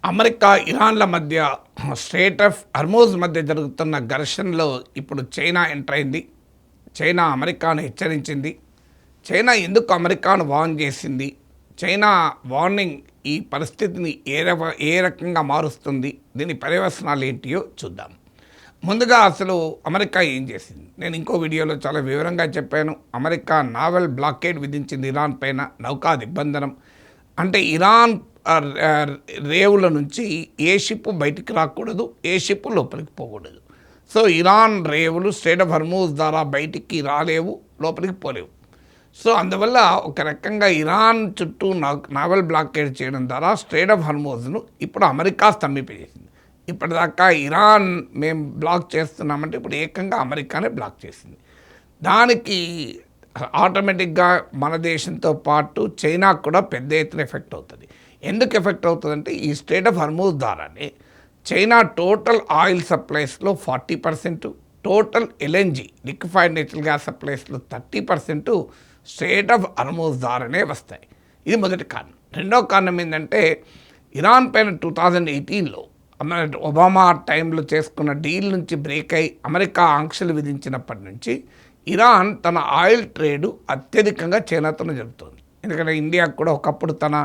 America ఇరాన్ల మధ్య straight of Hormuz మధ్య జరుగుతున్న ఘర్షణలో ఇప్పుడు చైనా ఎంటర్ అయింది. చైనా అమెరికాను హెచ్చరించింది. చైనా ఎందుకు అమెరికాను వార్న్ చేసింది? చైనా వార్నింగ్ ఈ పరిస్థితిని ఏ రకంగా మారుస్తుంది? దీని పర్యవసనాలు ఏంటియో చూద్దాం. ముందుగా అసలు అమెరికా ఏం చేసింది? నేను ఇంకో వీడియోలో చాలా వివరంగా చెప్పాను. అమెరికా నావల్ బ్లాకేడ్ విధించింది ఇరాన్ పైన, నౌకా దిగ్బంధనం. అంటే ఇరాన్ రేవుల నుంచి ఏ షిప్ బయటికి రాకూడదు, ఏ షిప్ లోపలికి పోకూడదు. సో ఇరాన్ రేవులు స్ట్రెయిట్ ఆఫ్ హర్మూజ్ ద్వారా బయటికి రాలేవు, లోపలికి పోలేవు. సో అందువల్ల ఒక రకంగా ఇరాన్ చుట్టూ నావల్ బ్లాకేడ్ చేయడం ద్వారా స్ట్రెయిట్ ఆఫ్ హర్మూజ్ను ఇప్పుడు అమెరికా స్తంభింపజేసింది. ఇప్పటిదాకా ఇరాన్ మేము బ్లాక్ చేస్తున్నామంటే ఇప్పుడు ఏకంగా అమెరికానే బ్లాక్ చేసింది. దానికి ఆటోమేటిక్గా మన దేశంతో పాటు చైనాకు కూడా పెద్ద ఎత్తున ఎఫెక్ట్ అవుతుంది. ఎందుకు ఎఫెక్ట్ అవుతుందంటే ఈ స్ట్రెయిట్ ఆఫ్ హర్మూజ్ ద్వారానే చైనా టోటల్ ఆయిల్ సప్లైస్లో 40%, total LNG liquefied natural gas సప్లైస్లో 30% స్ట్రెయిట్ ఆఫ్ హర్మూజ్ ద్వారానే వస్తాయి. ఇది మొదటి కారణం. రెండో కారణం ఏంటంటే ఇరాన్ పైన 2018లో ఒబామా టైంలో చేసుకున్న డీల్ నుంచి బ్రేక్ అయి అమెరికా ఆంక్షలు విధించినప్పటి నుంచి ఇరాన్ తన ఆయిల్ ట్రేడు అత్యధికంగా చైనాతోనే జరుగుతుంది. ఎందుకంటే ఇండియాకు కూడా ఒకప్పుడు తన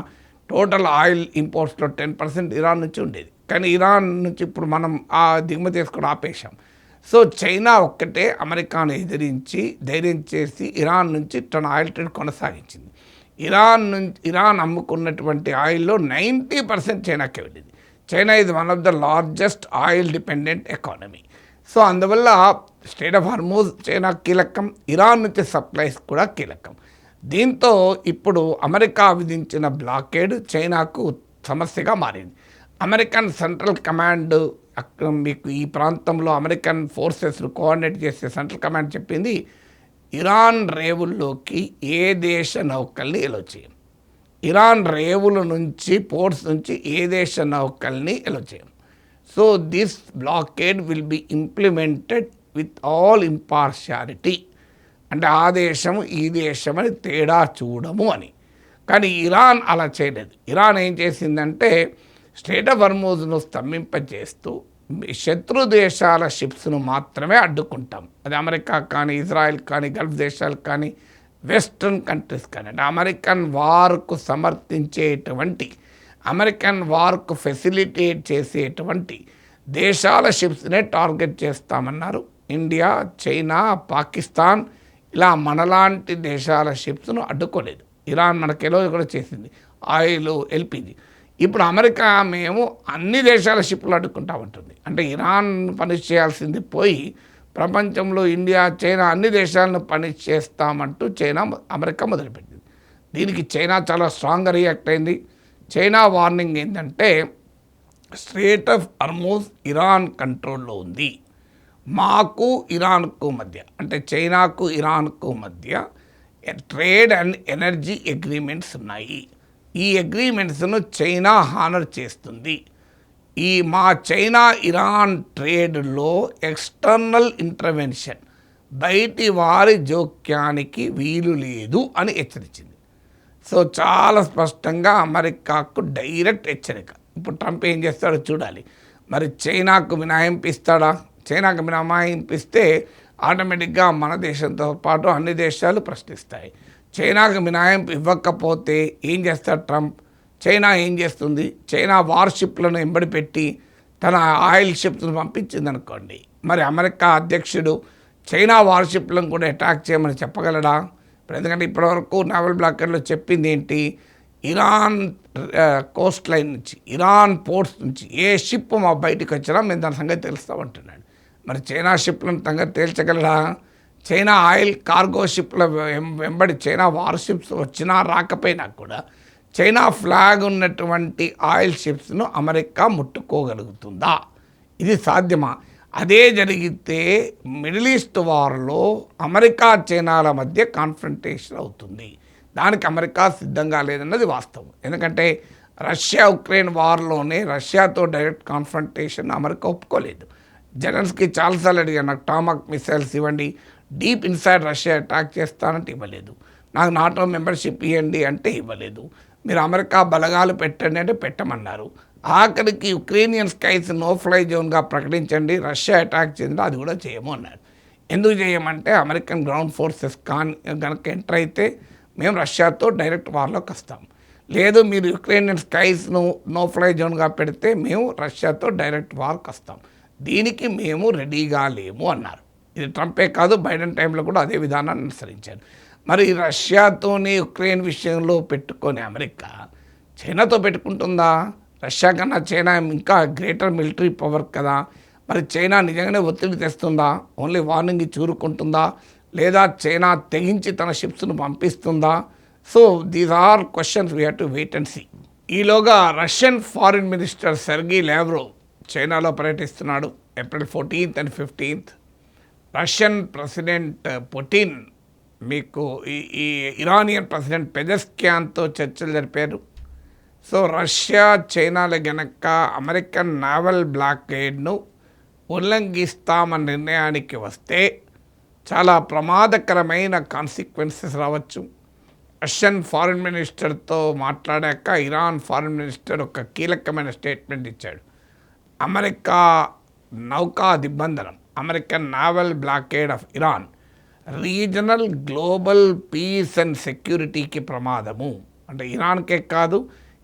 టోటల్ ఆయిల్ ఇంపోర్ట్స్లో 10% ఇరాన్ నుంచి ఉండేది. కానీ ఇరాన్ నుంచి ఇప్పుడు మనం ఆ దిగుమతి చేసుకోవడం ఆపేశాం. సో చైనా ఒక్కటే అమెరికాను ఎదిరించి ధైర్యం చేసి ఇరాన్ నుంచి తన ఆయిల్ ట్రేడ్ కొనసాగించింది. ఇరాన్ అమ్ముకున్నటువంటి ఆయిల్లో 90% చైనాకే వెళ్ళింది. చైనా ఇది one of the largest oil dependent economy. So అందువల్ల స్ట్రెయిట్ ఆఫ్ హర్మూజ్ చైనా కీలకం, ఇరాన్ నుంచి సప్లైస్ కూడా కీలకం. దీంతో ఇప్పుడు అమెరికా విధించిన బ్లాకేడ్ చైనాకు సమస్యగా మారింది. అమెరికన్ సెంట్రల్ కమాండ్ మీకు ఈ ప్రాంతంలో అమెరికన్ ఫోర్సెస్ను కోఆర్డినేట్ చేసే సెంట్రల్ కమాండ్ చెప్పింది, ఇరాన్ రేవుల్లోకి ఏ దేశ నౌకల్ని ఎలో చేయం. ఇరాన్ రేవుల నుంచి పోర్ట్స్ నుంచి ఏ దేశ నౌకల్ని ఎలో చేయం. So this blockade will be implemented with all impartiality. అంటే ఆ దేశం ఈ దేశం అని తేడా చూడము అని. కానీ ఇరాన్ అలా చేయలేదు. ఇరాన్ ఏం చేసిందంటే స్ట్రెయిట్ ఆఫ్ హర్మూజ్ను స్తంభింపజేస్తూ శత్రు దేశాల షిప్స్ను మాత్రమే అడ్డుకుంటాం. అది అమెరికా కానీ, ఇజ్రాయెల్ కానీ, గల్ఫ్ దేశాలు కానీ, వెస్ట్రన్ కంట్రీస్ కానీ, అంటే అమెరికన్ వార్కు సమర్థించేటువంటి, అమెరికన్ వార్కు ఫెసిలిటేట్ చేసేటువంటి దేశాల షిప్స్నే టార్గెట్ చేస్తామన్నారు. ఇండియా, చైనా, పాకిస్తాన్ ఇలా మనలాంటి దేశాల షిప్స్ను అడ్డుకోలేదు. ఇరాన్ మనకెలో కూడా చేసింది, ఆయిల్, ఎల్పిజి. ఇప్పుడు అమెరికా మేము అన్ని దేశాల షిప్లు అడ్డుకుంటామంటుంది. అంటే ఇరాన్ పనిష్ చేయాల్సింది పోయి ప్రపంచంలో ఇండియా, చైనా అన్ని దేశాలను పనిష్ చేస్తామంటూ అమెరికా మొదలుపెట్టింది. దీనికి చైనా చాలా స్ట్రాంగ్గా రియాక్ట్ అయింది. చైనా వార్నింగ్ ఏంటంటే స్ట్రెయిట్ ఆఫ్ హర్మూజ్ ఇరాన్ కంట్రోల్లో ఉంది. మాకు ఇరాన్కు మధ్య, అంటే చైనాకు ఇరాన్కు మధ్య ట్రేడ్ అండ్ ఎనర్జీ అగ్రిమెంట్స్ ఉన్నాయి. ఈ అగ్రిమెంట్స్ను చైనా హానర్ చేస్తుంది. మా చైనా ఇరాన్ ట్రేడ్లో ఎక్స్టర్నల్ ఇంటర్వెన్షన్, బయటి వారి జోక్యానికి వీలు లేదు అని హెచ్చరించింది. సో చాలా స్పష్టంగా అమెరికాకు డైరెక్ట్ హెచ్చరిక. ఇప్పుడు ట్రంప్ ఏం చేస్తాడో చూడాలి. మరి చైనాకు మినహాయింపు ఇస్తాడా? చైనాకు మినహాయింపిస్తే ఆటోమేటిక్గా మన దేశంతో పాటు అన్ని దేశాలు ప్రశ్నిస్తాయి. చైనాకు మినహాయింపు ఇవ్వకపోతే ఏం చేస్తాడు ట్రంప్? చైనా ఏం చేస్తుంది? చైనా వార్షిప్లను ఎంబడి పెట్టి తన ఆయిల్ షిప్స్ను పంపించింది అనుకోండి, మరి అమెరికా అధ్యక్షుడు చైనా వార్షిప్లను కూడా అటాక్ చేయమని చెప్పగలడా? ఎందుకంటే ఇప్పటివరకు నావల్ బ్లాకేడ్లో చెప్పింది ఏంటి? ఇరాన్ కోస్ట్ లైన్ నుంచి, ఇరాన్ పోర్ట్స్ నుంచి ఏ షిప్ మా బయటకు వచ్చినా మేము దాని సంగతి తెలుస్తామంటున్నాడు. మరి చైనా షిప్లను సంగతి తేల్చగలడా? చైనా ఆయిల్ కార్గో షిప్ల వెంబడి చైనా వార్షిప్స్ వచ్చినా రాకపోయినా కూడా చైనా ఫ్లాగ్ ఉన్నటువంటి ఆయిల్ షిప్స్ను అమెరికా ముట్టుకోగలుగుతుందా? ఇది సాధ్యమా? అదే జరిగితే మిడిల్ ఈస్ట్ వార్లో అమెరికా చైనాల మధ్య కాన్ఫ్రంటేషన్ అవుతుంది. దానికి అమెరికా సిద్ధంగా లేదన్నది వాస్తవం. ఎందుకంటే రష్యా ఉక్రెయిన్ వార్లోనే రష్యాతో డైరెక్ట్ కాన్ఫ్రంటేషన్ అమెరికా ఒప్పుకోలేదు. జెలెన్స్కీ చాలాసార్లు అడిగారు, నాకు టామాక్ మిసైల్స్ ఇవ్వండి, డీప్ ఇన్సైడ్ రష్యా అటాక్ చేస్తానంటే ఇవ్వలేదు. నాకు నాటో మెంబర్షిప్ ఇవ్వండి అంటే ఇవ్వలేదు. మీరు అమెరికా బలగాలు పెట్టండి అంటే పెట్టమన్నారు. ఆఖరికి యుక్రేనియన్ స్కైస్ నో ఫ్లై జోన్గా ప్రకటించండి, రష్యా అటాక్ చేసిందో అది కూడా చేయము అన్నారు. ఎందుకు చేయమంటే అమెరికన్ గ్రౌండ్ ఫోర్సెస్ కనుక ఎంటర్ అయితే మేము రష్యాతో డైరెక్ట్ వార్లోకి వస్తాం, లేదు మీరు యుక్రెయిన్ స్కైస్ను నో ఫ్లై జోన్గా పెడితే మేము రష్యాతో డైరెక్ట్ వార్కి వస్తాం, దీనికి మేము రెడీగా లేము అన్నారు. ఇది ట్రంపే కాదు, బైడెన్ టైంలో కూడా అదే విధానాన్ని అనుసరించారు. మరి రష్యాతోని యుక్రెయిన్ విషయంలో పెట్టుకొని అమెరికా చైనాతో పెట్టుకుంటుందా? రష్యా కన్నా చైనా ఇంకా గ్రేటర్ మిలిటరీ పవర్ కదా. మరి చైనా నిజంగానే ఒత్తిడి తెస్తుందా, ఓన్లీ వార్నింగ్ చూరుకుంటుందా, లేదా చైనా తెగించి తన షిప్స్ను పంపిస్తుందా? So these are questions we have to wait and see. ఈలోగా Russian foreign minister Sergey Lavrov చైనాలో పర్యటిస్తున్నాడు April 14th and 15th. Russian president Putin మీకు ఈ ఇరానియన్ ప్రెసిడెంట్ పెజెస్కియాన్తో చర్చలు జరిపారు. సో రష్యా చైనాల గనక అమెరికన్ నావల్ బ్లాకేడ్ను ఉల్లంఘిస్తామన్న నిర్ణయానికి వస్తే చాలా ప్రమాదకరమైన కాన్సిక్వెన్సెస్ రావచ్చు. రష్యన్ ఫారిన్ మినిస్టర్తో మాట్లాడాక ఇరాన్ ఫారిన్ మినిస్టర్ ఒక కీలకమైన స్టేట్మెంట్ ఇచ్చాడు. అమెరికా నౌకా దిగ్బంధనం, American naval blockade of Iran regional global peace and సెక్యూరిటీకి ప్రమాదము. అంటే ఇరాన్కే కాదు,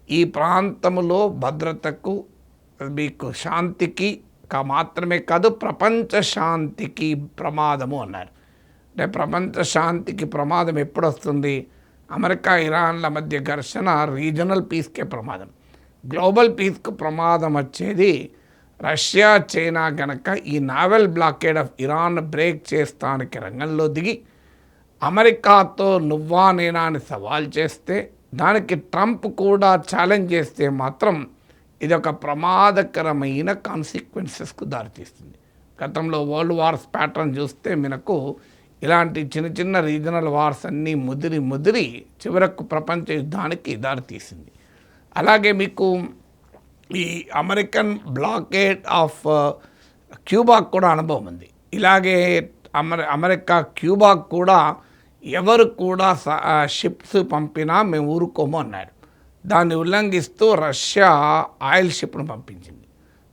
ఈ ప్రాంతంలో భద్రతకు మీకు శాంతికి మాత్రమే కాదు ప్రపంచ శాంతికి ప్రమాదము అన్నారు. అంటే ప్రపంచ శాంతికి ప్రమాదం ఎప్పుడు వస్తుంది? అమెరికా ఇరాన్ల మధ్య ఘర్షణ రీజనల్ పీస్కే ప్రమాదం. గ్లోబల్ పీస్కు ప్రమాదం వచ్చేది రష్యా చైనా గనక ఈ naval blockade of Iran break చేస్తానికి రంగంలో దిగి అమెరికాతో నువ్వా నేనా అని సవాల్ చేస్తే, దానికి ట్రంప్ కూడా ఛాలెంజ్ చేస్తే మాత్రం ఇది ఒక ప్రమాదకరమైన కాన్సిక్వెన్సెస్కు దారితీస్తుంది. గతంలో వరల్డ్ వార్స్ ప్యాటర్న్ చూస్తే మనకు ఇలాంటి చిన్న చిన్న రీజనల్ వార్స్ అన్నీ ముదిరి చివరకు ప్రపంచ యుద్ధానికి దారితీసింది. అలాగే మీకు ఈ అమెరికన్ బ్లాకేడ్ ఆఫ్ క్యూబాకు కూడా అనుభవం ఉంది. ఇలాగే అమెరికా క్యూబాకు కూడా ఎవరు కూడా షిప్స్ పంపినా మేము ఊరుకోము అన్నారు. దాన్ని ఉల్లంఘిస్తూ రష్యా ఆయిల్ షిప్ను పంపించింది.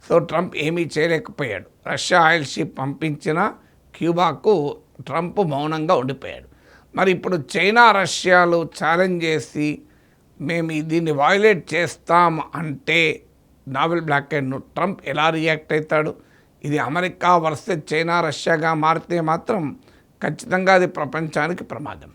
సో ట్రంప్ ఏమీ చేయలేకపోయాడు. రష్యా ఆయిల్ షిప్ పంపించిన క్యూబాకు ట్రంప్ మౌనంగా ఉండిపోయాడు. మరి ఇప్పుడు చైనా రష్యాలు ఛాలెంజ్ చేసి మేము దీన్ని వయలేట్ చేస్తాం అంటే నావల్ బ్లాకేడ్ను ట్రంప్ ఎలా రియాక్ట్ అవుతాడు? ఇది అమెరికా వర్సెస్ చైనా రష్యాగా మారితే మాత్రం ఖచ్చితంగా అది ప్రపంచానికి ప్రమాదం.